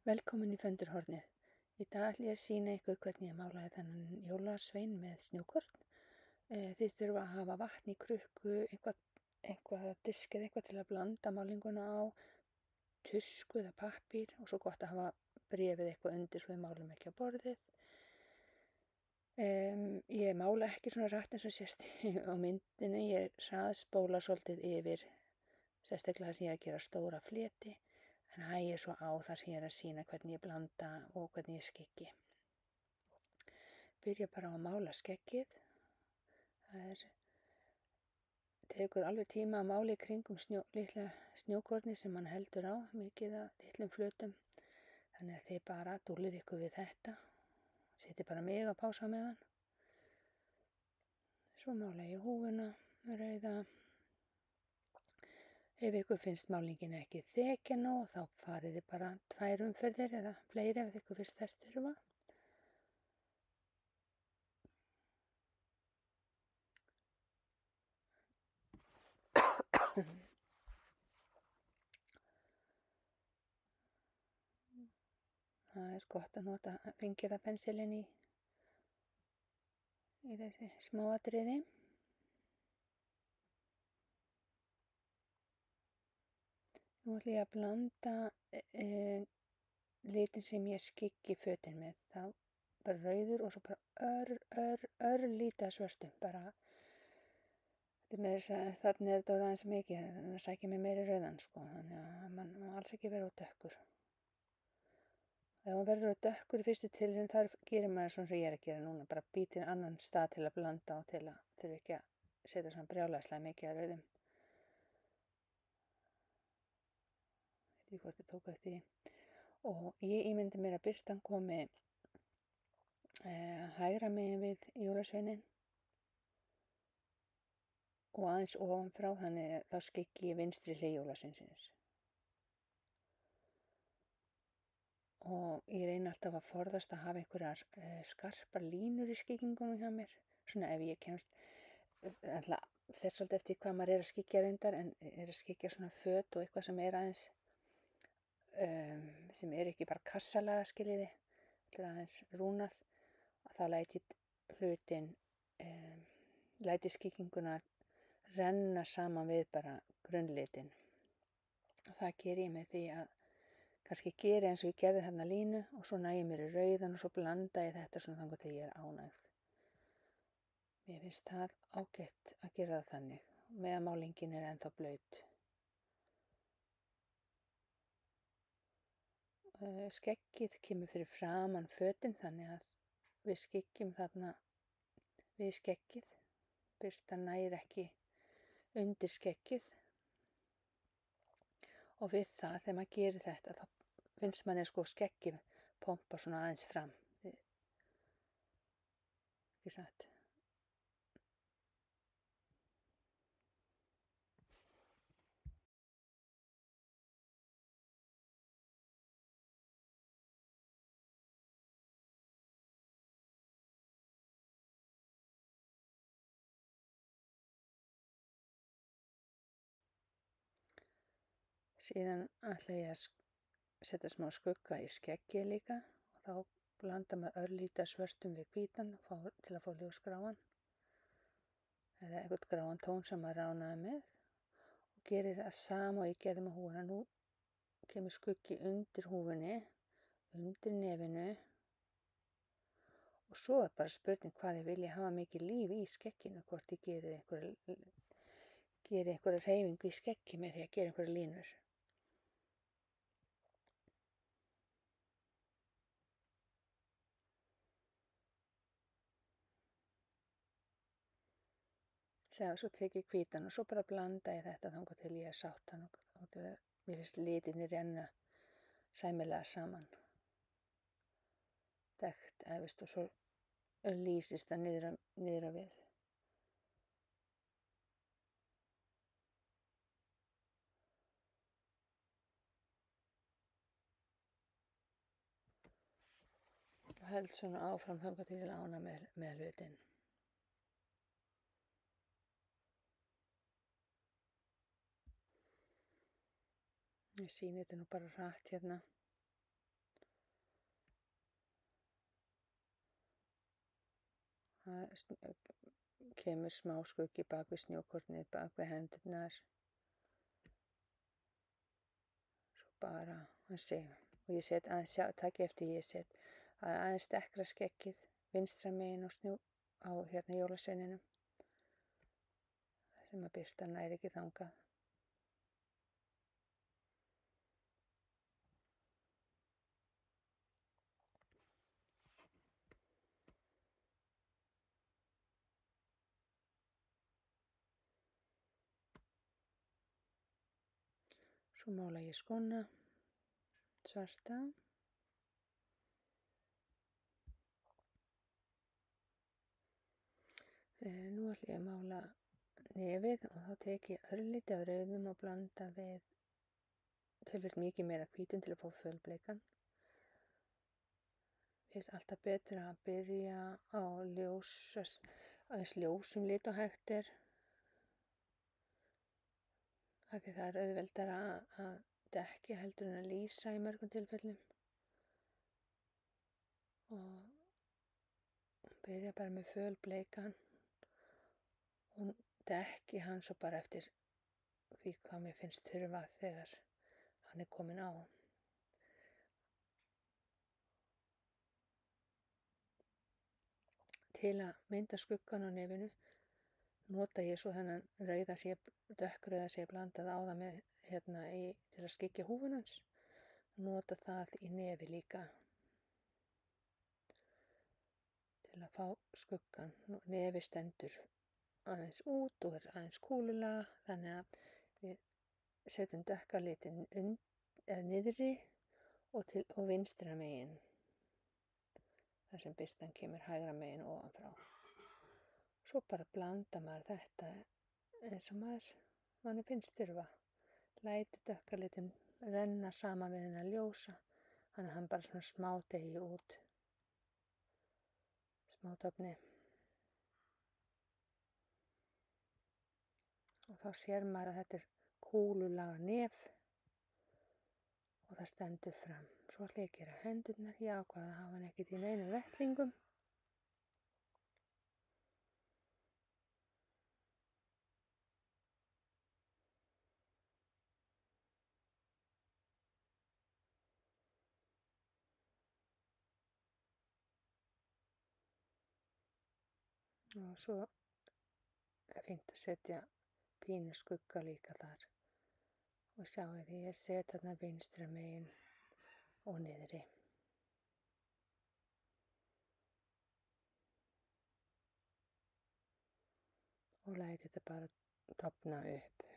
Velkomin í Föndurhornið. Í dag ætla ég að sýna ykkur hvernig ég málaði þennan jólasvein með snjókorn. Þið þurfa að hafa vatn í krukku, eitthvað disk eða eitthvað til að blanda málinguna á, tusku eða pappír og svo gott að hafa bréfið eitthvað undir svo við málum ekki á borðið. Ég mála ekki svona rætt eins og sést á myndinni, ég hraðspóla svolítið yfir, sérstaklega það sem ég er að gera stóra fleti. En hægir svo á þar sem ég er að sýna hvernig ég blanda og hvernig ég skeggi. Byrja bara á að mála skeggið. Það tekur alveg tíma að mála í kringum litla snjókorni sem mann heldur á, mikið af litlum flötum. Þannig að þið bara dúllið ykkur við þetta. Setjið bara mig á pása með hann. Svo mála ég húfuna, rauða. Ef ykkur finnst málingin ekki þekja nóg, þá farið þið bara 2 umferðir eða fleiri ef ykkur finnst þess þurfa. Það er gott að nota fingerapensilinn í þessi smáatriði. Nú ætla ég að blanda litin sem ég skyggi fötin með. Það bara rauður og svo bara örlítið svörtum. Bara, þannig er þetta aðeins mikið, þannig að sækja mig meiri rauðan sko. Þannig að mann má alls ekki vera á dökkur. Ef maður verður á dökkur í fyrstu tilraun, þar gerir maður svona sem ég er að gera núna. Bara býtir annan stað til að blanda og til að þurfi ekki að setja svona brjálæðislega mikið af rauðum. Ég hvort ég tók eftir því. Og ég ímyndi mér að birtan komi hægra megin við jólasveinin og aðeins ofanfrá, þannig þá skyggi ég vinstri hlið jólasveinsins. Og ég reyni alltaf að forðast að hafa einhverjar skarpar línur í skyggingunum hjá mér. Svona ef ég kemst, þess svolítið eftir hvað maður er að skyggja reyndar, en er að skyggja svona föt og eitthvað sem er aðeins, sem er ekki bara kassalaga skiljiði, þetta er aðeins rúnað, og þá læti hlutin, læti skygginguna renna saman við bara grunnlitin. Og það ger ég með því að kannski geri eins og ég gerði þarna línu og svo næ ég mér í rauðan og svo blanda ég þetta svona þangað til ég er ánægð. Mér finnst það ágætt að gera það þannig, meðan málingin er ennþá blaut. Skeggið kemur fyrir framan fötin þannig að við skyggjum þarna við skeggið. Birtan nær ekki undir skeggið. Og við það, þegar maður gerir þetta, þá finnst manni sko skeggið pompa svona aðeins fram. Ekki satt. Síðan ætla ég að setja smá skugga í skeggið líka og þá blanda maður örlítið svörtum við hvítan til að fá ljósgráan eða eitthvað gráan tón sem maður ránaði með og gerir það sama og ég gerði með húfuna. Nú kemur skuggi undir húfunni, undir nefinu og svo er bara spurning hvað ég vilja hafa mikið líf í skegginu, hvort ég geri einhverja hreyfingu í skeggi með því að gera einhverja línur. Svo tek ég hvítan og svo bara blanda ég þetta þangað til ég er sátt hann og til að mér finnst litirnir renna sæmilega saman. Dekt efst og svo lýsist það niður á við. Og held svona áfram þangað til ég ána með hlutin. Ég sýni þetta nú bara hratt hérna. Það kemur smá skuggi bak við snjókornið, bak við hendurnar. Svo bara og ég set aðeins, takk eftir ég set aðeins dekkra skeggið vinstra megin á jólasveininum. Sem að birtan nær ekki þangað. Svo mála ég skóna, svarta. Nú ætla ég að mála nefið og þá tek ég örlítið af rauðum og blanda við töluvert mikið meira hvítum til að fá fölbleikan. Finnst alltaf betra að byrja á aðeins ljósum lit og hægt er. Af því það er auðveldara að dekki heldur en að lýsa í mörgum tilfellum. Og byrja bara með fölbleikan og dekki hann svo bara eftir því hvað mér finnst þurfa þegar hann er kominn á. Til að mynda skuggan á nefinu nota ég svo þennan dökkrauða sem ég blandaði á það með til að skyggja húfuna hans. Nota það í nefi líka til að fá skuggan. Nefi stendur aðeins út og er aðeins kúlulega, þannig að við setjum dökka litin niðri og vinstra megin. Þar sem birtan kemur hægra megin ofan frá. Svo bara blanda maður þetta eins og manni finnst þurfa. Lætur dökka litin renna saman við hennar ljósa, þannig að hann bara svona smádegi út. Smádofni. Og þá sér maður að þetta er kúlulaga nef og það stendur fram. Svo ætla ég að gera hendurnar, ég ákvað að hafa hann ekkert í neinum vettlingum. Og svo er fínt að setja pínu skugga líka þar. Og sjáu því ég set þarna vinstra megin og niðri. Og læti þetta bara dofna upp.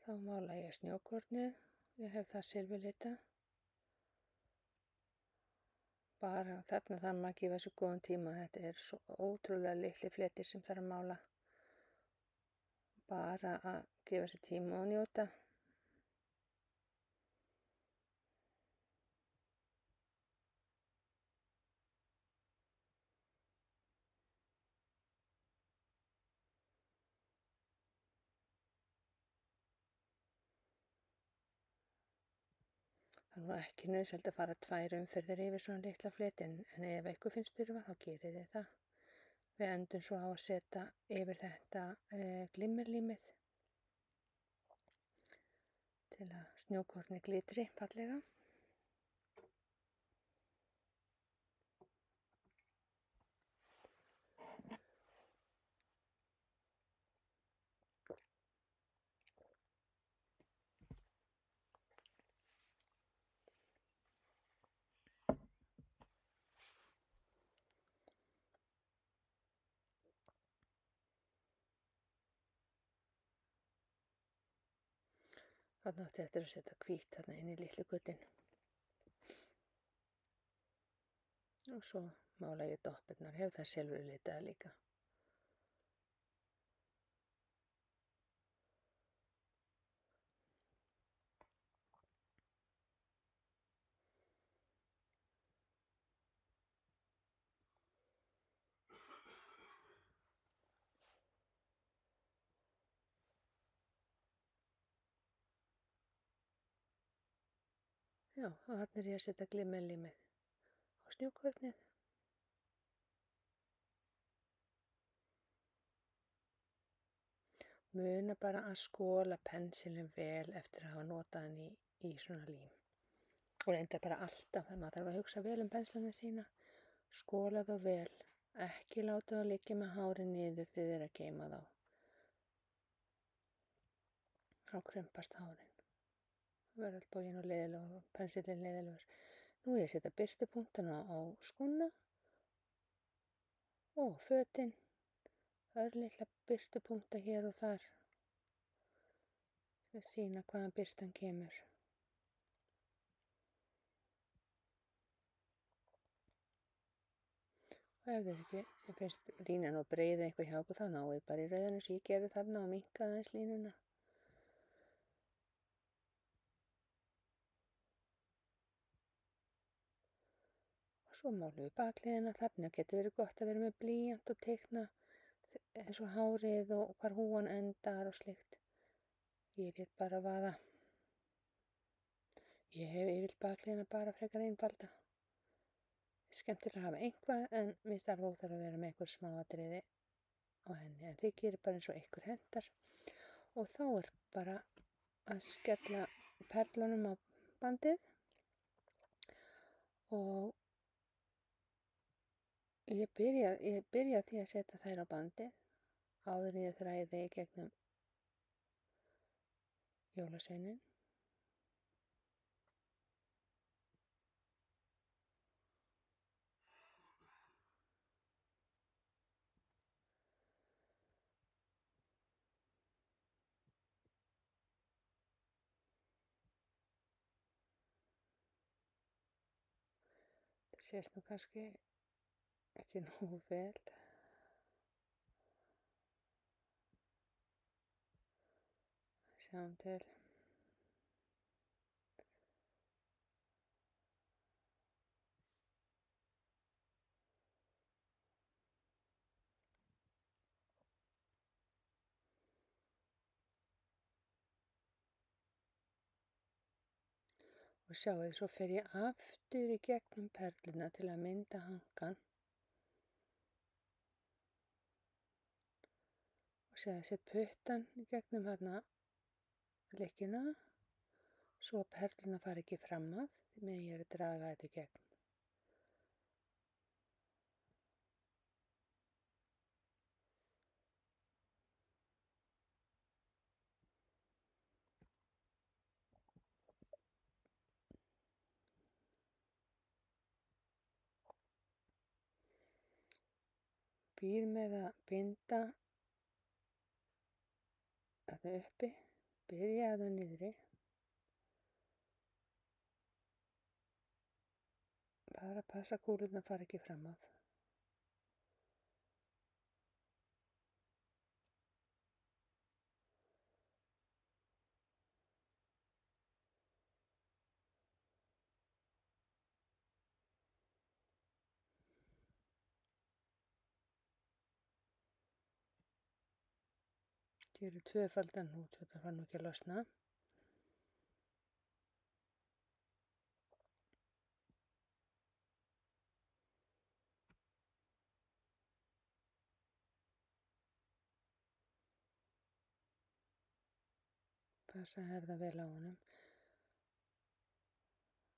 Þá mála ég snjókornið, ég hef það silfurlitað. Bara þarna þarf maður að gefa þessu góðan tíma, þetta er svo ótrúlega litli fletir sem þarf að mála. Bara að gefa þessu tíma og njóta. Það er nú ekki nauðsynlegt að fara 2 umferðir yfir svona litla fleti, en ef eitthvað finnst þurfa þá gerið þið það. Við endum svo á að setja yfir þetta glimmerlímið til að snjókornið glitri fallega. Þarna átti eftir að setja hvítt þarna inn í litlu götin. Og svo mála ég doppurnar, hef það silfurlitað líka. Já, og þarna er ég að setja glimmerlímið á snjókornið. Muna bara að skóla pensilinn vel eftir að hafa notað hann í svona lím. Og reyndar bara alltaf, þegar maður þarf að hugsa vel penslana sína. Skóla þá vel, ekki láta þá liggja með hárin niður þegar þið eru að geyma þá. Þá krumpast hárin. Það verður allt bóginn og leiðilegur og pensillinn leiðilegur. Nú er ég að setja birtupunktana á skóna og fötin. Það eru litla birtupunkta hér og þar. Það sýna hvaðan birtan kemur. Og ef þið ekki finnst línan og breiða eitthvað hjá okkur þá náið bara í rauðinu sem ég gerði þarna og minnkaði aðeins línuna. Og svo málum við bakliðina. Þarna getur verið gott að vera með blýant og teikna eins og hárið og hvar húan endar og slikt. Ég lét bara vaða. Ég hef yfirleitt bakliðina bara frekar einfalda. Skemmtilega að hafa einhvað en mér finnst alveg óþarft að vera með einhver smáatriði á henni. En þið gerir bara eins og einhver hendar. Og þá er bara að skella perlunum á bandið. Og ég byrja því að setja þær á bandið áður en ég þræði í gegnum jólasveinin. Það sést nú kannski ekki nógu vel. Sjáum til. Og sjáu, svo fer ég aftur í gegnum perluna til að mynda hangan. Og set puttan í gegnum hérna lykkjuna. Svo að perluna fari ekki fram af, meðan ég er að draga þetta í gegn. Býð með að binda þetta uppi, byrja þetta niðri. Bara passa kúlurnar fara ekki fram af. Gerum tvöfaldan hnút svo þetta fær nú ekki að losna. Passa að herða vel á honum.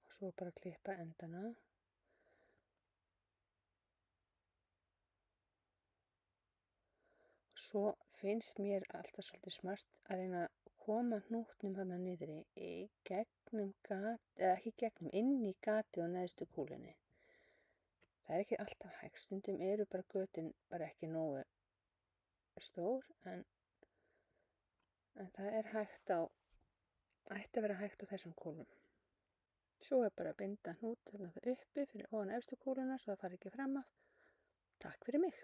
Og svo bara klippa endana. Og svo finnst mér alltaf svolítið smart að reyna að koma hnútnum þarna niðri í gegnum gat, eða ekki gegnum, inn í gatið á neðstu kúlunni. Það er ekki alltaf hægt, stundum eru bara götin bara ekki nógu stór, en það er hægt ætti að vera hægt á þessum kúlum. Svo er bara að binda hnút þarna uppi fyrir ofan efstu kúluna svo það fari ekki fram af. Takk fyrir mig.